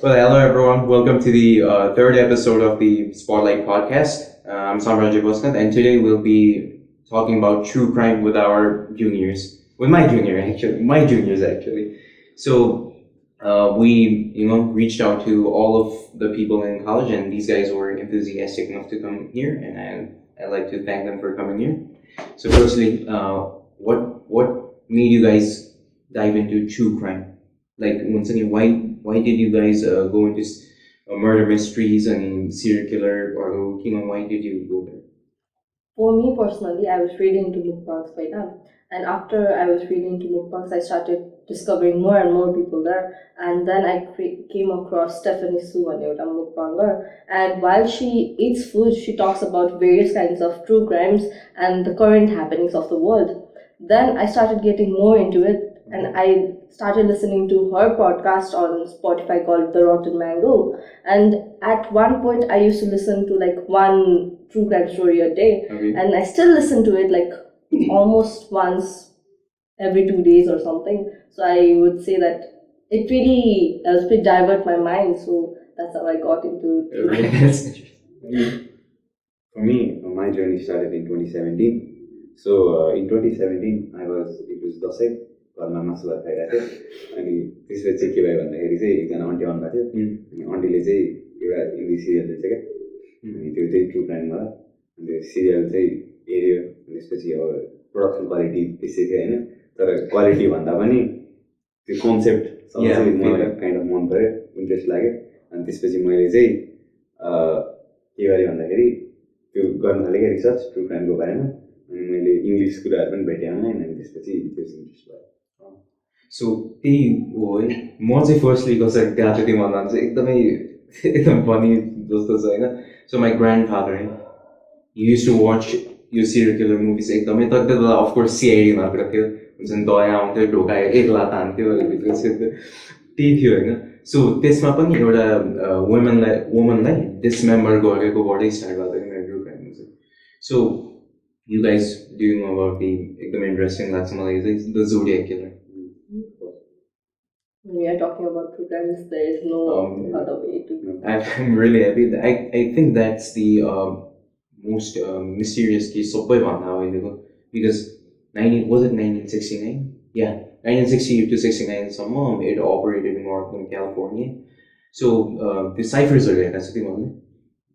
Well, hello everyone. Welcome to the third episode of the Spotlight podcast. I'm Samraj Bosnath, and today we'll be talking about true crime with our juniors, with my juniors actually. So we, reached out to all of the people in college, and these guys were enthusiastic enough to come here, and I'd like to thank them for coming here. So, firstly, what made you guys dive into true crime? Like, once again, why did you guys go into murder mysteries and serial killer or King? Why did you go there? For me personally, I was really into mukbangs by then. And after I was really into mukbangs, I started discovering more and more people there. And then I came across Stephanie Su, a mukbanger. And while she eats food, she talks about various kinds of true crimes and the current happenings of the world. Then I started getting more into it, and I started listening to her podcast on Spotify called The Rotten Mango. And at one point, I used to listen to like one true crime story a day, Okay. and I still listen to it like almost once every 2 days or something. So I would say that it really helps me divert my mind. So that's how I got into true crime. That's interesting. For me, my journey started in 2017. So in 2017, it was Dashain घरमा मासु भात खाइरहेको थिएँ अनि त्यसपछि चाहिँ के भयो भन्दाखेरि चाहिँ एकजना आन्टी आउनुभएको थियो अनि आन्टीले चाहिँ एउटा हिन्दी सिरियल देख्छ क्या अनि त्यो चाहिँ ट्रु क्राइम भयो अनि त्यो सिरियल चाहिँ हेऱ्यो अनि त्यसपछि अब प्रोडक्सन क्वालिटी त्यसै थियो होइन तर क्वालिटी भन्दा पनि त्यो कन्सेप्ट चाहिँ मलाई काइन्ड अफ मन पऱ्यो इन्ट्रेस्ट लाग्यो अनि त्यसपछि मैले चाहिँ के गरेँ भन्दाखेरि त्यो गर्न थालेँ क्या रिसर्च ट्रु क्राइमको बारेमा अनि मैले इङ्ग्लिस कुराहरू पनि भेटेँ अनलाइन अनि त्यसपछि त्यो इन्ट्रेस्ट भयो सो त्यही हो है म चाहिँ फर्स्टली कसरी गएको थिएँ भन्दा चाहिँ एकदम फनी जस्तो छ होइन so my grandfather he used to watch यो सिरियल किलर मुभिज एकदमै तर त्यो बेला अफकोर्स सिआइडी नगएको थियो हुन्छ नि दया आउँथ्यो ढोकायो एक लात हान्थ्यो त्यही थियो होइन सो त्यसमा पनि एउटा वुमनलाई डिसमेम्बर गरेकोबाटै स्टार्ट गर्दै मेरो क्राइम चाहिँ so you guys doing about the एकदम इन्ट्रेस्टिङ लाग्छ मलाई चाहिँ the Zodiac Killer When we are talking about true crimes, there is no other way to do it. I'm really happy. I think that's the most mysterious case of because was it 1969? Yeah, 1960 to 69. Some it operated in Northern California. So the ciphers are there. That's the one.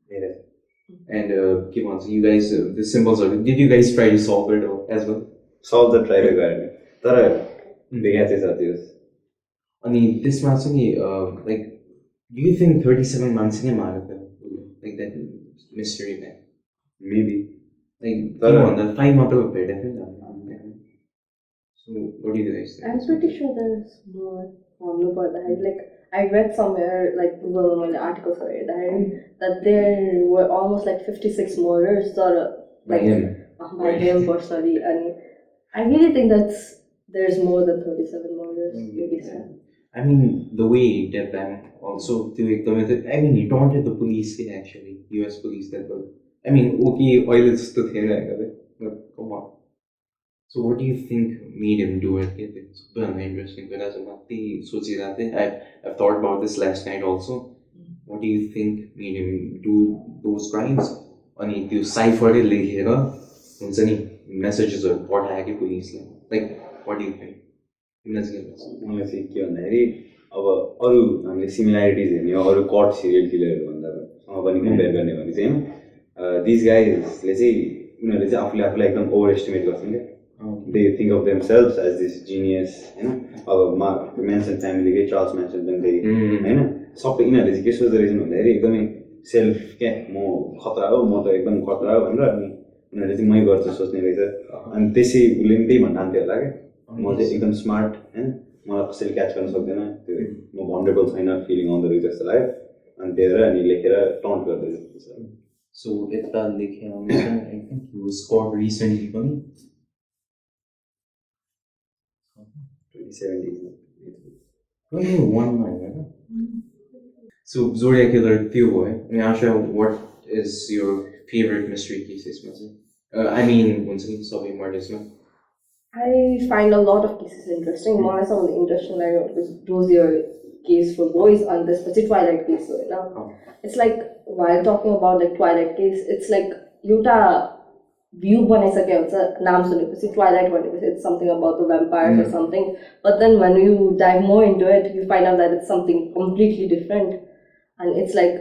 Yeah. And keep on. So you guys, the symbols are. Did you guys try to solve it as well? Solve the try to गरेँ तर बेगा चाहिँ छ त्यो अनि त्यसमा चाहिँ like do you think 37 मान्छे नै मारेको थियो like that mystery man maybe like भन्दा 5 मात्र भेटेको थियो नि so what do you guys think? I'm pretty sure there's more like I read somewhere like Google when the articles were that there were almost like 56 murders or like by him personally, and I really think there's more than 37 murders. Maybe so. I mean, the way he did them also, I mean, he taunted the police actually, US police that were, I mean, okay, oil is the thing, but come on. So what do you think made him do it? It's very interesting because I've thought about this last night also. What do you think made him do those crimes? अनि त्यो साइफरले लेखेर हुन्छ नि मेसेजेसहरू पठायो कि पुलिसलाई like what do you think मलाई चाहिँ के भन्दाखेरि अब अरू हामीले सिमिल्यारिटिज हेर्ने अरू कट सिरियल किलरहरू भन्दासँग पनि कम्पेयर गर्ने भने चाहिँ होइन दिस गाइजले चाहिँ उनीहरूले चाहिँ आफूलाई एकदम ओभर एस्टिमेट गर्छन् क्या they think of themself as this genius होइन अब मेन्सन फ्यामिलीकै चार्ल्स मेन्सन पनि त्यही होइन सबै यिनीहरूले चाहिँ के सोच्दो रहेछन् भन्दाखेरि एकदमै सेल्फ क्या म खतरा हो म त एकदम खतरा हो भनेर अनि उनीहरूले चाहिँ मै गर्छु सोच्ने रहेछ अनि त्यसै उसले पनि त्यही भन्न थाल्थ्यो होला क्या म चाहिँ एकदम स्मार्ट होइन मलाई कसैले क्याच गर्न सक्दैन त्यो म भन्डरेबल छैन फिलिङ आउँदो रहेछ जस्तो लाग्यो अनि त्यही भएर अनि लेखेर टन्ट गर्दै रहेछ सो यता लेखे I think he was cut recently पनि 2017 मा होइन सो जोडियाक किलर त्यो हो है अनि Asha what is your favourite mystery case यसमा चाहिँ आई मिन हुन्छ नि सबै मर्डर्समा I find a lot of cases interesting. One is on interesting like Rosier case for boys and this Twilight case हो हैन. It's like while talking about like Twilight case, it's like एउटा view बनाइसके हुन्छ नाम सुनेपछि Twilight भनेपछि it's something about the vampires or something, but then when you dive more into it you find out that it's something completely different, and it's like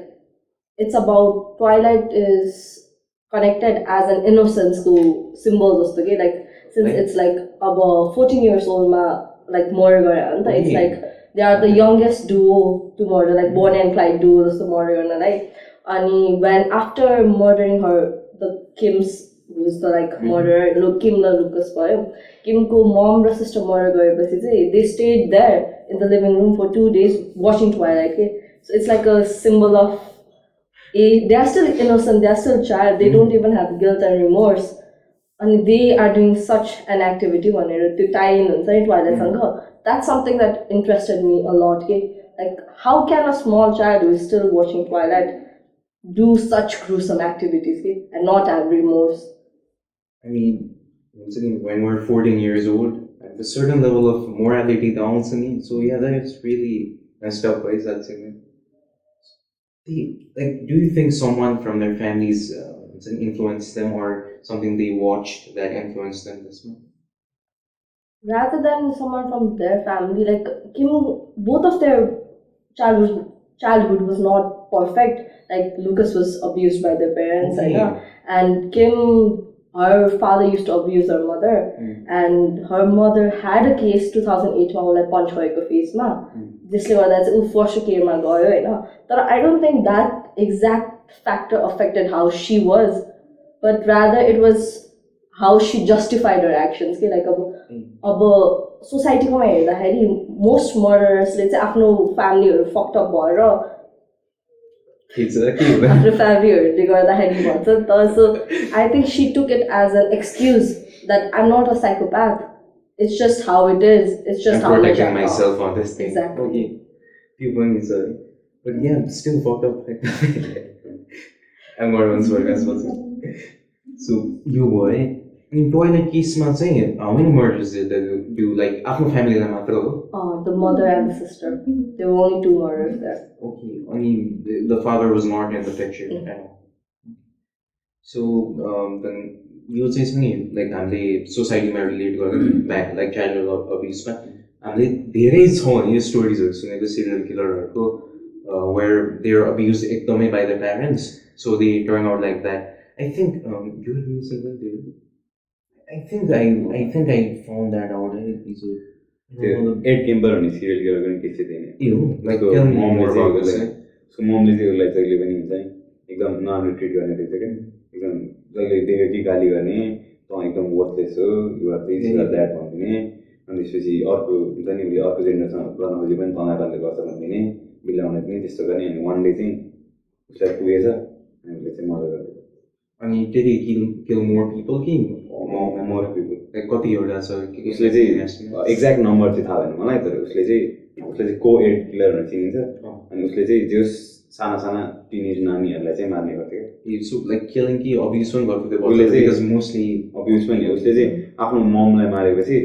it's about Twilight is connected as an innocence to symbol जस्तो के like since it's like about 14 years old मा like murder गरे हैन त, it's like they are the youngest duo to murder, like Bonnie and Clyde duo जस्तो murder गर्नलाई. अनि when after murdering her the Kim's who's the like murderer Kim raw Lucas भयो, Kimको mom र sister murder गरेपछि चाहिँ they stayed there in the living room for 2 days watching Twilight के. So it's like a symbol of they are still innocent, they are still child, they don't even have guilt and remorse, and they are doing such an activity भनेर त्यो tie in हुन्छ नि Twilight सँग. That's something that interested me a lot के. Like how can a small child who is still watching Twilight do such gruesome activities के, and not have remorse? I mean, when we're 14 years old, at a certain level of morality down, so yeah, that is really messed up ways, I'd say. Like, do you think someone from their families influenced them, or something they watched that influenced them this much? Rather than someone from their family, like Kim, both of their childhood was not perfect. Like Lucas was abused by their parents, and Kim, her father used to abuse her mother, and her mother had a case 2008 मा उलाई punch गरेको फेसमा, जसले गर्दा चाहिँ उ foster care मा गयो हैन. तर I don't think that exact factor affected how she was, but rather it was how she justified her actions के. Like अब सोसाइटीको मा हेर्दाखेरि most murderers ले चाहिँ आफ्नो फ्यामिलीहरु fucked up भएर आफ्नो फ्यामिलीहरुले गर्दाखेरि भन्छ नि त. So I think she took it as an excuse that I'm not a psychopath, it's just how it is, it's just I'm how protecting myself on this thing. Exactly. Okay. People is but yeah, still fucked up. I'm going to answer as well. So you boy, in Twilight case मा चाहिँ how many murders did they do? Like आफ्नो family लाई मात्र हो? the mother and the sister, there were only 2 murders there. Okay, only the father was not in the picture. So then you say something like हामीले सोसाइटीमा relate गर्दा back like childhood abuse मा हामीले धेरै छ नि स्टोरीजहरु सुनेको serial किलरहरुको where they are abused एकदमै by their parents, so they turn out like that. I think you were using that. I think I found that out in episode. Ed Kemper भन्ने serial killer गर्ने case चाहिँ थिएन. यो like tell me more about this. So ममले चाहिँ उसलाई जहिले पनि हुन्छ एकदम नराम्रो ट्रिट गर्ने रहेछ क्या. एकदम जहिले देख्यो कि गाली गर्ने, तँ एकदम वर्थलेस हो, you are this you are that भनिदिने. अनि त्यसपछि अर्को हुन्छ नि उसले अर्को जेन्डरसँग गर्न खोजे पनि तँलाई बाल्ने गर्छ भनिदिने, बिलाउने पनि त्यस्तो गर्ने. अनि वान डे चाहिँ उसलाई पुगेछ अनि उसले चाहिँ मर्डर गरिदियो. अनि did he kill more people कि more people? like कतिवटा छ उसले चाहिँ एक्ज्याक्ट नम्बर चाहिँ थाहा भएन मलाई, तर उसले चाहिँ को-एड किलर भनेर चिनिन्छ. अनि उसले चाहिँ जो साना साना टिनेज नानीहरूलाई चाहिँ मार्ने गर्थ्यो क्या. so like killing कि abuse पनि गर्थ्यो उसले चाहिँ because mostly अब्युज पनि. उसले चाहिँ आफ्नो ममलाई मारेपछि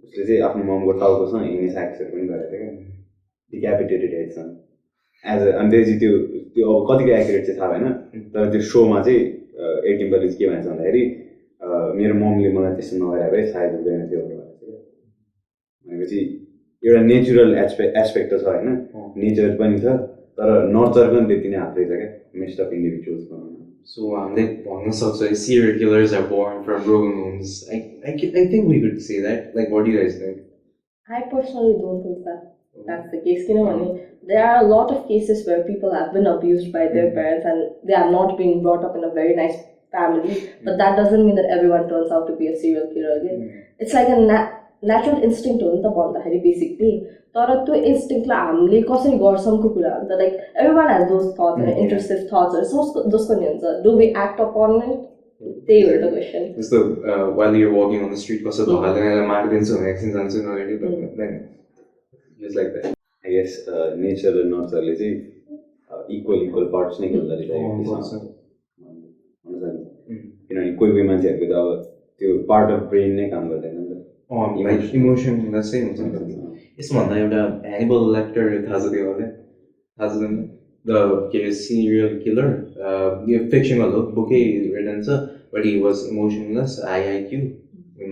उसले चाहिँ आफ्नो ममको टाउकोसँग हिँड्ने एक्सहरू पनि गरेको थियो क्या. डिक्यापिटेटेड हेडसँग एज अ. अनि त्यसपछि त्यो अब कतिको एक्युरेट चाहिँ थाहा भएन, तर त्यो सोमा चाहिँ एड केम्परले चाहिँ के भन्छ भन्दाखेरि मेरो ममले मलाई त्यस्तो नगरे भए सायद हुँदैन थियो भनेर भनेको थियो. भनेपछि एउटा नेचुरल एस्पेक्ट त छ होइन, नेचर पनि छ, तर नर्चर पनि त्यति नै हात रहेछ क्या मेस्ड अफ इन्डिभिजुअल्स बनाउनु. so हामीले भन्न सक्छ serial killers are born from broken homes. I think we could say that. Like what do you guys think? I personally don't think that that's the case. There are a lot of cases where people have been abused by their parents and they are not being brought up in a very nice family, but that doesn't mean that everyone turns out to be a serial killer again. It's like a natural instinct हो नि त भन्दाखेरि basically. तर त्यो इन्स्टिङ्क्टलाई हामीले कसरी गर्छौँको कुरा हो नि त. Like everyone has those thoughts and intrusive thoughts जसको नि हुन्छ. Do we act upon it? त्यही हो the question. जस्तो while you're walking on the street कसो धोकाले मारिदिन्छु भने एकछिन जान्छु नगरी just like that. I guess nature र नर्चरले चाहिँ इक्वल पार्ट्स नै खेल्दो रहेछ किनभने कोही कोही मान्छेहरूको त अब त्यो पार्ट अफ ब्रेन नै काम गर्दैन नि त. like emotion the same हुन्छ नि. यसभन्दा एउटा ह्यानिबल लेक्टर थाहा छ तिमीहरूलाई थाहा छ तिमीलाई द के अरे सिरियल किलर यो फिक्सनल हो बुकै रिटन छ बट हि वाज इमोसनलेस आइआइक्यू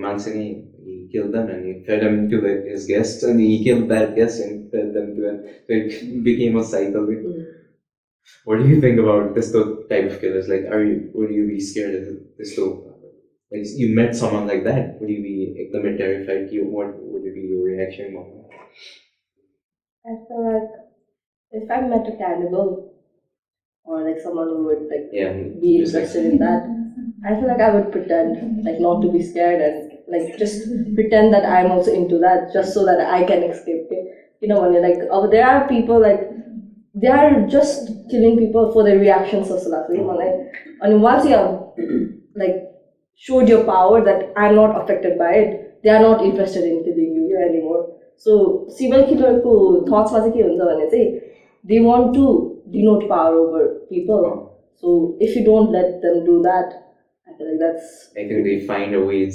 मान्छे नै he killed them and he fed them to his guests and he killed that guest and fed them to him. So it became a cycle. What do you think about this type of killers? Like, would you be scared of this though? Like, you met someone like that, would you be terrified? What would be your reaction? I feel like if I met a cannibal or like someone who would like be interested in that, I feel like I would pretend like not to be scared and like just pretend that I'm also into that just so that I can escape it. You know, when you're like, oh, there are people like they are just killing people for their reactions or something. And once you have like showed your power that I'm not affected by it, they are not interested in killing you anymore. So serial killer ko thoughts ma ke huncha bhane chai they want to denote power over people. So if you don't let them do that, I feel like I think they find a way to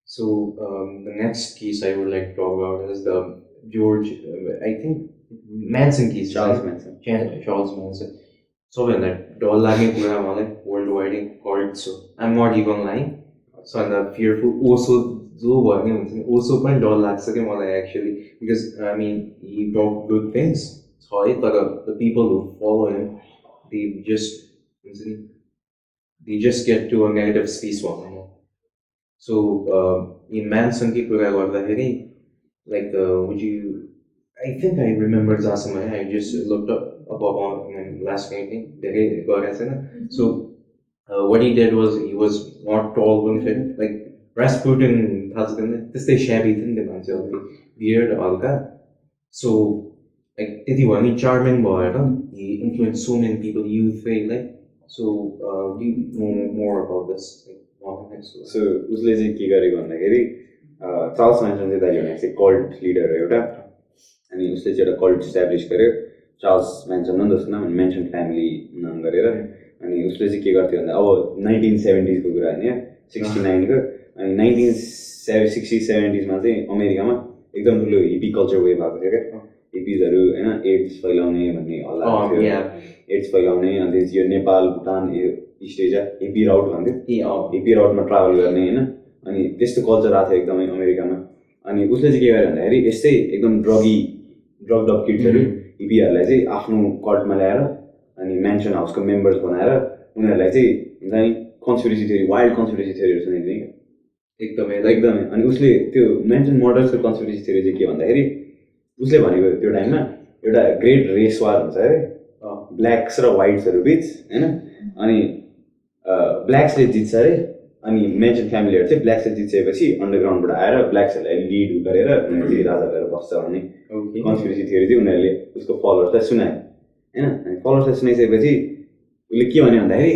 So the next case I would like to talk about is the George, I think Manson case. Charles Manson. Charles Manson. So when that doll lagging worldwide called so I'm not even lying. So I'm the fearful also also point doll lags actually because I mean he talked good things. So but the people who follow him they just get to a negative space one. So in Manson ki kura garदाखेरि like would you I think I remember Zasama I just looked up above on last night so what he did was he was not tall but fit like Rasputin त्यस्तै shabby थियो नि त्यो मान्छे beard हल्का so like त्यति भयो नि charming भएर he influenced so many people youth like so do you know more about this So उसले चाहिँ के गरेको भन्दाखेरि चार्ल्स म्यान्सन चाहिँ दाइले भनेको चाहिँ कल्ट लिडर हो एउटा अनि उसले चाहिँ एउटा कल्ट इस्टाब्लिस गर्यो चार्ल्स म्यान्सन हो नि त नाम म्यान्सन फ्यामिली नाम गरेर अनि उसले चाहिँ के गर्थ्यो भन्दा अब 1970s को कुरा होइन 69 को अनि 1960-70s चाहिँ अमेरिकामा एकदम ठुलो हिपी कल्चर वेभ भएको थियो क्या हिपिजहरू होइन एड्स फैलाउने भन्ने हल्ला थियो एड्स फैलाउने अनि यो नेपाल भुटान इस्ट एसिया हिपी राउट भन्थ्यो हिपी राउटमा ट्राभल गर्ने होइन अनि त्यस्तो कल्चर आएको थियो एकदमै अमेरिकामा अनि उसले चाहिँ के गर्यो भन्दाखेरि यस्तै एकदम ड्रग्ड अप किड्सहरू हिपीहरूलाई चाहिँ आफ्नो कल्टमा ल्याएर अनि म्यान्सन हाउसको मेम्बर्स बनाएर उनीहरूलाई चाहिँ हुन्छ नि कन्स्पिरेसी थ्योरी वाइल्ड कन्स्पिरेसी थ्योरीहरू सुनाइदिने एकदमै अनि उसले त्यो म्यान्सन मोडल्सको कन्स्पिरेसी थ्योरी चाहिँ के भन्दाखेरि उसले भनेको त्यो टाइममा एउटा ग्रेट रेस वार हुन्छ अरे ब्ल्याक्स र वाइट्सहरू बिच होइन अनि ब्ल्याक्सले जित्छ अरे अनि मेन्सन फ्यामिलीहरू चाहिँ ब्ल्याक्सले जित्सकेपछि अन्डरग्राउन्डबाट आएर ब्ल्याक्सहरूलाई लिड गरेर उनीहरू चाहिँ राजा भएर बस्छ भन्ने कन्स्पिरेसी थ्योरी चाहिँ उनीहरूले उसको फलोवर्सलाई सुनायो होइन अनि फलोवर्सलाई सुनाइसकेपछि उसले के भन्यो भन्दाखेरि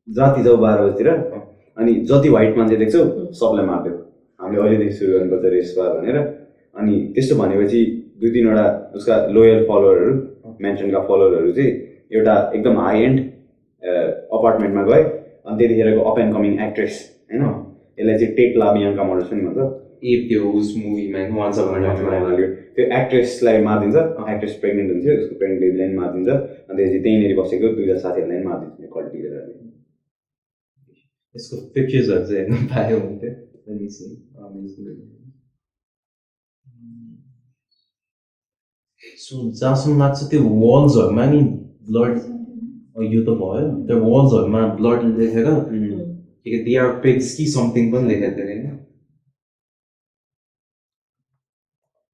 जाति जाऊ 12 बजीतिर अनि जति व्हाइट मान्छे देख्छौ सबलाई मारिदेऊ हामीले अहिलेदेखि सुरु गर्नुपर्छ रेस वार भनेर अनि त्यस्तो भनेपछि 2-3वटा उसका लोयल फलोवरहरू मेन्सनका फलोवरहरू चाहिँ एउटा एकदम हाई एन्ड अपार्टमेन्टमा गए अनि त्यतिखेरको अप एन्ड कमिङ एक्ट्रेस होइन यसलाई चाहिँ टेक्ला बियाङ्का मोडल्स पनि भन्छ त्यो एक्ट्रेसलाई मारिदिन्छ एक्ट्रेस प्रेग्नेन्ट हुन्थ्यो उसको प्रेग्नेन्ट बेबीलाई पनि मारिदिन्छ अनि त्यसपछि त्यहीँनिर बसेको 2जना साथीहरूलाई पनि मारिदिन्छ कल्ट लिडरहरूले यसको पिक्चर्सहरू चाहिँ हेर्नु पायो हुन्थ्यो सो जहाँसम्म लाग्छ त्यो वाल्सहरूमा नि ब्लड यो त भयो त्यो वाल्सहरूमा ब्लड लेखेर दे आर पिग्स कि समथिङ पनि लेखेको थियो होइन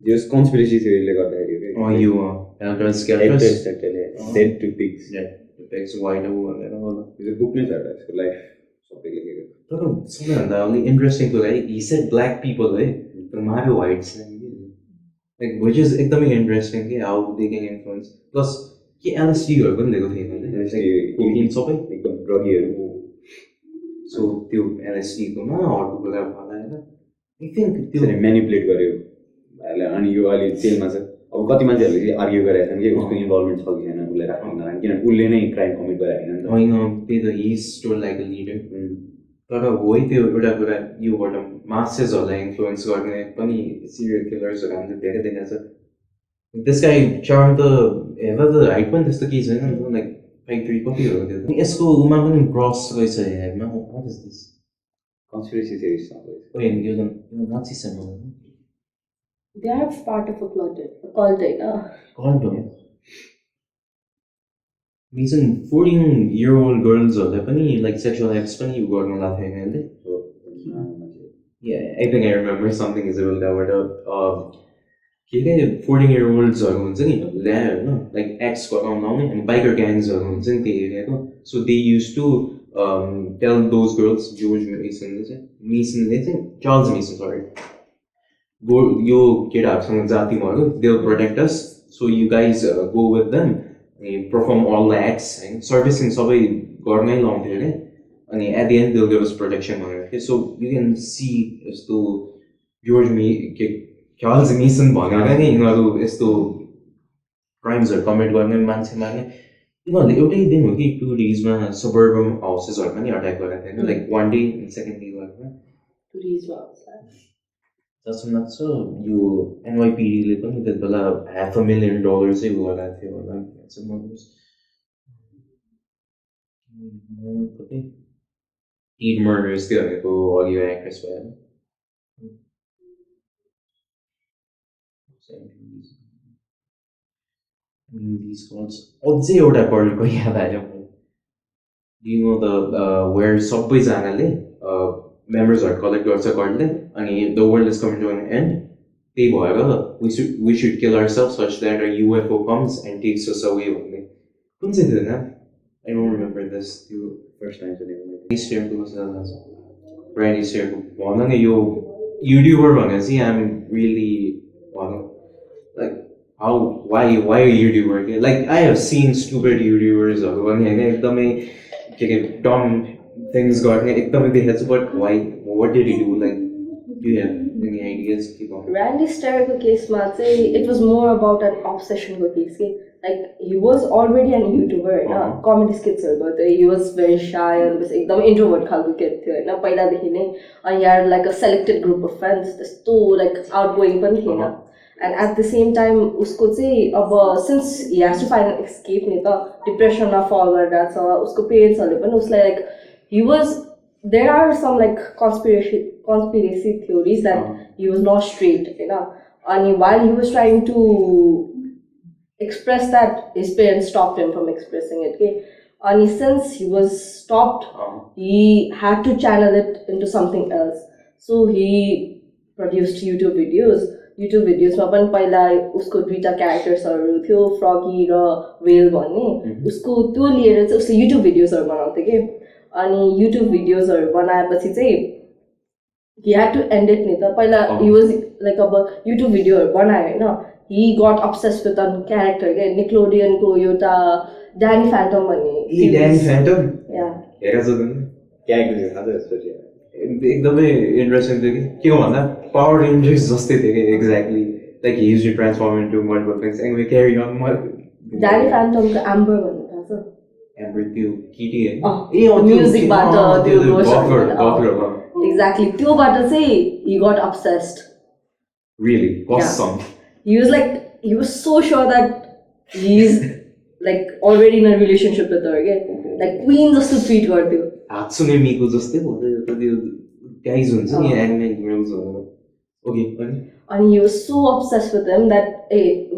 जस कन्स्पिरेसी थ्योरीले गर्दाखेरि यो death to pigs pigs white हो भनेर यो बुक नै छ यसको लाइफ सबै लेखेको तर सबैभन्दा अलिक इन्ट्रेस्टिङ कुरा है हि सेड ब्ल्याक पिपल है तर मार्यो व्हाइट्सलाई लाइक विच इज एकदमै इन्ट्रेस्टिङ कि how they can influence plus के एलएसडीहरू पनि लिएको थिएन सबै एकदम ड्रगीहरू सो त्यो एलएसडीकोमा अर्को कुरा होला होइन आई थिङ्क त्यो म्यानिपुलेट गर्यो अनि यो अहिले जेलमा छ अब कति मान्छेहरूले चाहिँ आर्ग्यु गरेका छन् कि उसको इन्भल्भमेन्ट छ कि छैन उसलाई राख्नु किनभने उसले नै क्राइम कमिट गरेको होइन होइन त्यही त he is store like a leader तर हो त्यो एउटा कुरा योबाट मासेसहरूलाई इन्फ्लुएन्स गर्ने पनि सिरियल किलर्सहरू हामीले धेरै देखाएको छ this guy charm त हेर्दा त हाइट पनि त्यस्तो केही छैन नि त लाइक 5'3" कति हो त्यो त यसको उमा पनि क्रस रहेछ हेर्नमा what is this conspiracy theories छ ओ यो त नाची symbol They are part of a cult, right? Cult हो रिजन 14-year-old गर्ल्सहरूले पनि लाइक सेक्सुअल एक्ट्स पनि गर्नु लाग्थ्यो होइन अहिले Yeah, I think I remember something is about that. के 14-year-oldsहरू हुन्छ नि त्यहाँ होइन लाइक एक्स गराउन आउने अनि बाइकर ग्याङ्सहरू हुन्छ नि त्यो एरियाको so they used to tell those girls George मिसनले चाहिँ चार्ल्स मिसन सरी गो यो केटाहरूसँग जाति भयो they will protect us so you guys go with them अनि पर्फर्म अल द एक्ट्स होइन सर्भिसिङ सबै गर्नै लाउँथ्यो अरे अनि at the and they will give us protection भनेर थियो सो यु क्यान सी यस्तो जर्ज चार्ल्स मिसन भनेर नै यिनीहरू यस्तो क्राइम्सहरू कमिट गर्ने मान्छे मार्ने यिनीहरूले एउटै दिन हो कि 2 डेजमा सबर्बम हाउसेसहरू पनि अट्याक गरेको थियो होइन लाइक 1 डे सेकेन्ड डे गरेर जसमा छ यो एनवाइपिडीले पनि त्यति बेला $500,000 चाहिँ गरेको थियो होला कतै 8 murders थियो भनेको अघि यो एक्ट्रेस भयो these calls अझै एउटा कलको याद आयो यु नो द वेयर सबैजनाले मेम्बर्सहरू कलेक्ट गर्छ कलले अनि the world is coming to an end त्यही भएर we should kill ourselves such that a UFO comes and takes us away भन्ने कुन चाहिँ थियो न आई डोन्ट रिमेम्बर दिस त्यो फर्स्ट टाइम चाहिँ स्टेयरको ब्रान्डी स्टेयरको भन न यो युट्युबर भनेर चाहिँ आइ एम रियली भनौँ like why a YouTuber? Like I have seen stupid YouTubers एकदमै के dumb things गर्ने एकदमै देखेको छु but why what did he do like do you have any ideas Randy Starr's केसमा चाहिँ it was more about an obsession को case के like he was already an YouTuber हैन comedy skitsहरू गर्दै he was very shy and was एकदमै introvert खालको cat थियो हैन पहिलादेखि नै अनि he had like a selected group of friends त्यस्तो like outgoing पनि थिएन and at the same time usko चाहिँ अब since he has to find an escape नि त depression मा fall गरेर छ उसको parents हरुले पनि उसलाई like he was there are some like conspiracy theories that he was not straight हैन अनि while he was trying to express that his parents stopped him from expressing it okay and since he was stopped he had to channel it into something else so he produced YouTube videos मा पनि पहिला उसको दुईटा क्यारेक्टर्सहरू थियो फ्रगी र well भन्ने उसको त्यो लिएर चाहिँ उसले युट्युब भिडियोजहरू बनाउँथ्यो कि अनि युट्युब भिडियोजहरू बनाएपछि चाहिँ he had to end it नि त पहिला he was like अब युट्युब भिडियोहरू बनायो हैन he got obsessed with an character के निक्लोडियन को एउटा ड्यानी फ्यान्टम भन्ने ड्यानी फ्यान्टम या हेरेको छ त क्यारेक्टर थाहा छ यसपछि एकदमै इन्ट्रेस्टिङ थियो कि के हो भन्दा पावर रेन्जर्स जस्तै थियो कि exactly like he used to transform into multiple things and we carry on ड्यानी फ्यान्टमको amber भन्ने थाहा छ एम्बर त्यो किटी म्युजिकबाट त्यो गफर एक्ज्याक्टली त्योबाट चाहिँ he got obsessed really awesome he was so sure that he's like already in a relationship with her again like queen जस्तो treat गर्थ्यो हात्सुने मिको जस्तै भयो त त्यो गाइज हुन्छ नि anime girls okay and he was so obsessed with him that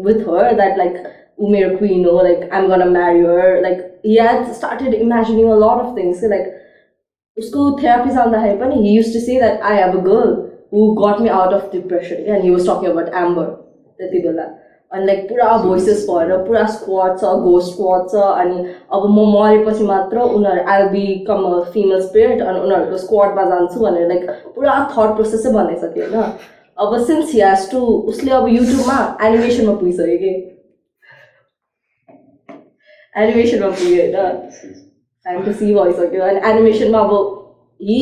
with her that like Umer queen or like I'm gonna marry her like he had started imagining a lot of things like usko therapy जाँदाखेरि पनि he used to say that I have a girl who got me out of depression and he was talking about Amber त्यति बेला अनि like पुरा voices भएर पुरा squad छ ghost squad छ अनि अब म मरेपछि मात्र उनीहरू I become a female spirit अनि उनीहरूको स्क्वाडमा जान्छु भनेर लाइक पुरा थट प्रोसेसै बनाइसक्यो होइन अब सिन्स हि हेज टु उसले अब युट्युबमा एनिमेसनमा पुगिसक्यो कि एनिमेसनमा पुग्यो होइन फ्यान्टेसी भइसक्यो अनि एनिमेसनमा अब he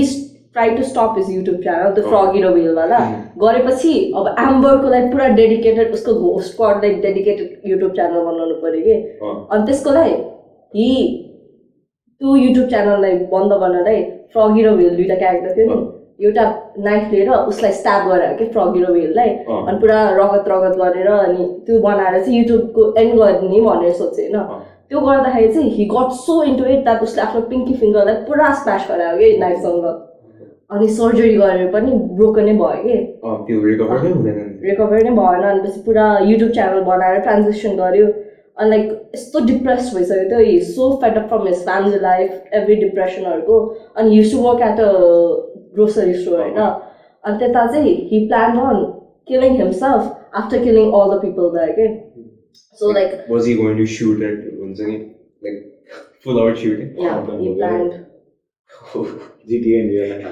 try to stop his YouTube channel त्यो फ्रगी र वेलवाला गरेपछि अब एम्बरको लागि पुरा डेडिकेटेड उसको घोस्टको लाइक डेडिकेटेड युट्युब च्यानल बनाउनु पऱ्यो कि अनि त्यसको लागि हि त्यो युट्युब च्यानललाई बन्द गर्नलाई फ्रगी र व्हेल दुईटा क्यारेक्टर थियो नि एउटा नाइफ लिएर उसलाई स्ट्याब गरेर के फ्रगी र व्हेललाई अनि पुरा रगत गरेर अनि त्यो बनाएर चाहिँ युट्युबको एन्ड गर्ने भनेर सोचे होइन त्यो गर्दाखेरि चाहिँ हि गट सो इन्टु इट द्याट उसले आफ्नो पिङ्की फिङ्गरलाई पुरा स्प्यास गरायो कि नाइफसँग अनि सर्जरी गरेर पनि ब्रोकनै भयो कि रिकभर नै भएन अनि पछि पुरा युट्युब च्यानल बनाएर ट्रान्जेक्सन गर्यो अनि लाइक यस्तो डिप्रेस भइसक्यो त्यो he so fed up from his family life every डिप्रेसनहरूको अनि used to work at a grocery store होइन अनि त्यता चाहिँ he plan on killing himself after killing all the people there okay so like was he going to shoot at like full out shooting yeah he planned GTA in real life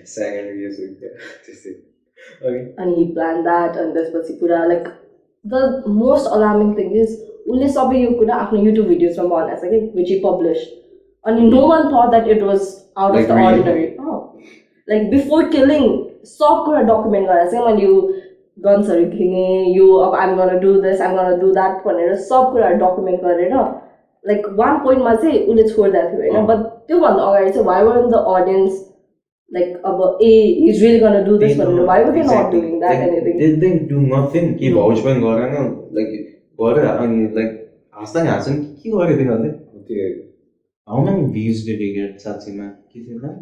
second years okay and he planned that and त्यसपछि पुरा like the most alarming thing is उसले सबै यो कुरा आफ्नो YouTube videos मा भनेछ के which he published and no one thought that it was out like of the really? ordinary like before killing सब कुरा डकुमेन्ट गरेर चाहिँ मैले यो गन्सहरू किने यो अब आइम गोना डु दिस आइम गोना डु द्याट भनेर सब कुरा डकुमेन्ट गरेर लाइक वान पोइन्टमा चाहिँ उसले छोडिदिएको थियो होइन बट त्योभन्दा अगाडि चाहिँ why were in the audience like he's really gonna do this one why were they not doing that anything they do nothing के भौज पनि गरेन like गरेर अनि like हाँस्दा हाँस्छन् के गरे तिनीहरूले how many views did he get साँच्चीमा के थियो होला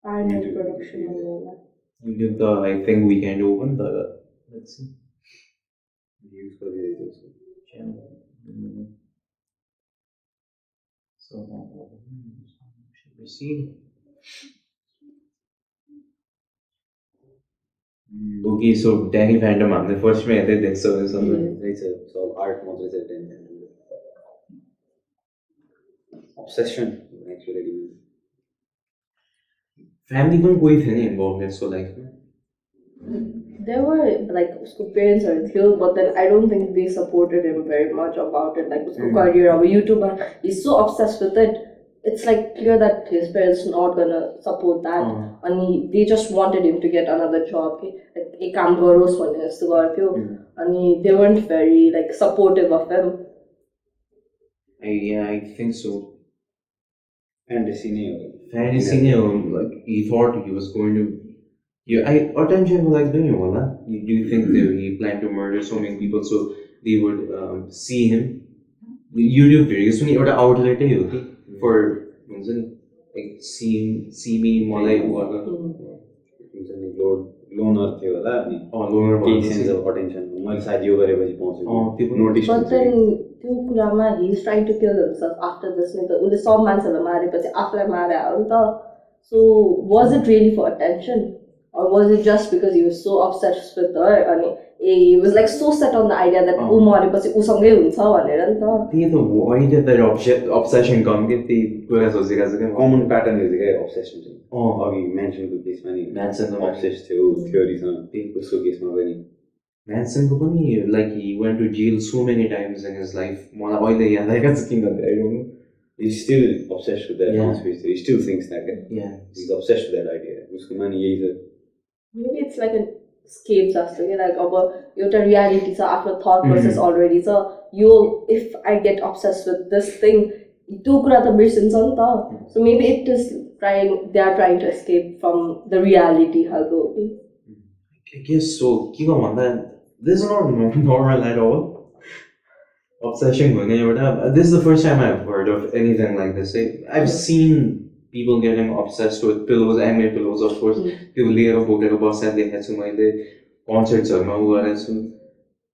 Pioneer production YouTube the I think weekend open the let's see views for the channel so should we see okay so Danny Phantom the first me I did this so it's a art model is a obsession actually family पनि कोही थिएन involve यसको लाइफमा there were like उसको parents are थियो but then I don't think they supported him very much about it like उसको career अब YouTuber he's so obsessed with it it's like clear that his parents not gonna support that and they just wanted him to get another job like एक काम गरोस् भन्ने जस्तो गर्थ्यो अनि they weren't very like supportive of him I think so fantasy like he thought he was going to attention like doing wala do you think that he planned to murder so many people so they would see him YouTube videos पनि एउटा outlet हो कि for हुन्छ नि like see me मलाई हुन्छ नि loner थियो होला अनि लोनर केही सेन्स अफ अटेन्सन मैले सायद यो गरेपछि पाउँछु नोटिस but then त्यो कुरामा he is trying to kill himself after this नि त उसले सब मान्छेलाई मारेपछि आफूलाई मारे हो नि त so was it really for attention or was it just because he was so obsessed with her and he was like so set on the idea that ऊ मरेपछि उसँगै हुन्छ भनेर नि त त्यही त why did that obsession come के त्यही कुरा सोचेको छ के कमन प्याटर्न हो क्या obsession चाहिँ अघि मेन्सनको केसमा नि म्यान्सनको obsessed थियो थ्योरीसँग उसको केसमा पनि म्यान्सनको पनि like he went to jail so many times in his life मलाई अहिले याद आएको छ किन भन्दा I don't know he's still obsessed with that conspiracy he still thinks that he's obsessed with that idea उसको मानि यही छ maybe it's like an escape जस्तो के like अब एउटा reality छ आफ्नो thought process already छ यो if I get obsessed with this thing त्यो कुरा त बिर्सिन्छ नि त so maybe it is they are trying to escape from the reality खालको I guess so के गर्नु भन्दा this is not normal at all obsession भने एउटा this is the first time I've heard of anything like this I've seen people getting obsessed with pillows anime pillows of course people लिएर बोकेर बस्दा देखेको छु मैले कन्सर्ट्सहरुमा गरेको छु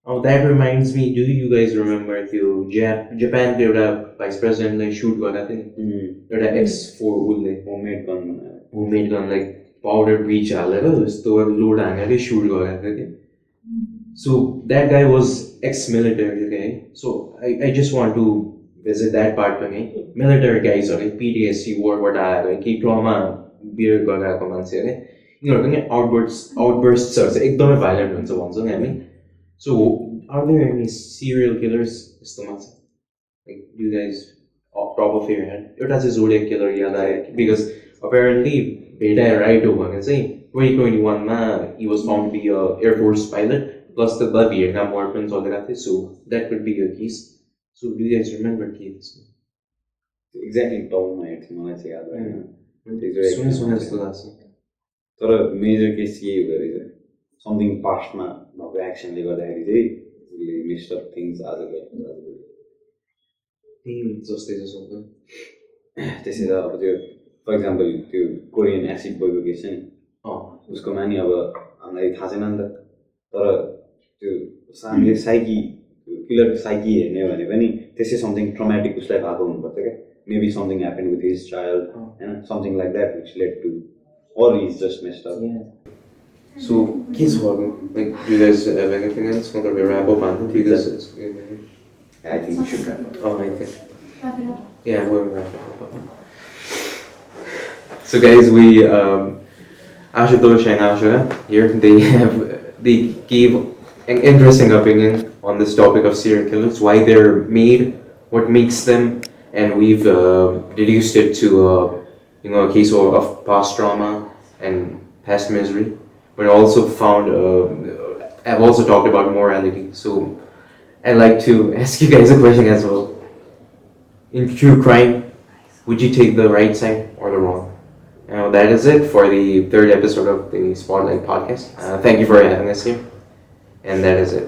Oh, that reminds me, do you guys remember त्यो Japan को एउटा vice president like shoot गरेको थियो नि एउटा X4 उसले homemade gun like powder breach हालेर यस्तो लोड हानेर shoot गरेको थियो के So that guy was ex-military okay so I just want to visit that part पनि military guys are like PTSD warबाट आएर केही trauma bear गरेको मान्छे हैन यिनीहरुको नि outbursts हरु चाहिँ एकदमै violent हुन्छ भन्छौं नि हामी So are there any serial killers यस्तोमा चाहिँ like you guys off top of your head एउटा चाहिँ Zodiac killer याद आयो because apparently Beta right हो भने चाहिँ 2021 मा he was found to be a Air Force pilot plus the Vietnam war पनि चलिरहेको थियो. So that could be a case. So do you guys remember case? Exactly टाउनमा हेर्थ्यो मलाई चाहिँ याद भएन सुने जस्तो लाग्छ. तर मेजर केस के हुँदो रहेछ समथिङ पास्टमा भएको एक्सनले गर्दाखेरि चाहिँ मिस्ड अफ थिङ्स आजको जस्तै जस्तो त्यसै त अब त्यो फर इक्जाम्पल त्यो कोरियन एसिड बोयको केस छ नि उसकोमा नि अब हामीलाई थाहा छैन नि त तर त्यो हामीले साइकी किलर साइकी हेर्ने हो भने पनि त्यसै समथिङ ट्रमेटिक उसलाई भएको हुनुपर्छ क्या maybe something happen with his child होइन something like that which led to or he's just messed up. Yeah. So, kids were like, do you guys have anything else? Want to wrap up on it? I think we should wrap up. Oh, I think. Yeah, we'll wrap up. So, guys, we Ashutosh and Asha here. They gave an interesting opinion on this topic of serial killers, why they're made, what makes them, and we've reduced it to a case of past trauma and past misery, but also found I've also talked about morality. So I'd like to ask you guys a question as well. In true crime, would you take the right side or the wrong? Now that is it for the third episode of the Spotlight podcast. Thank you for having us here, and that is it.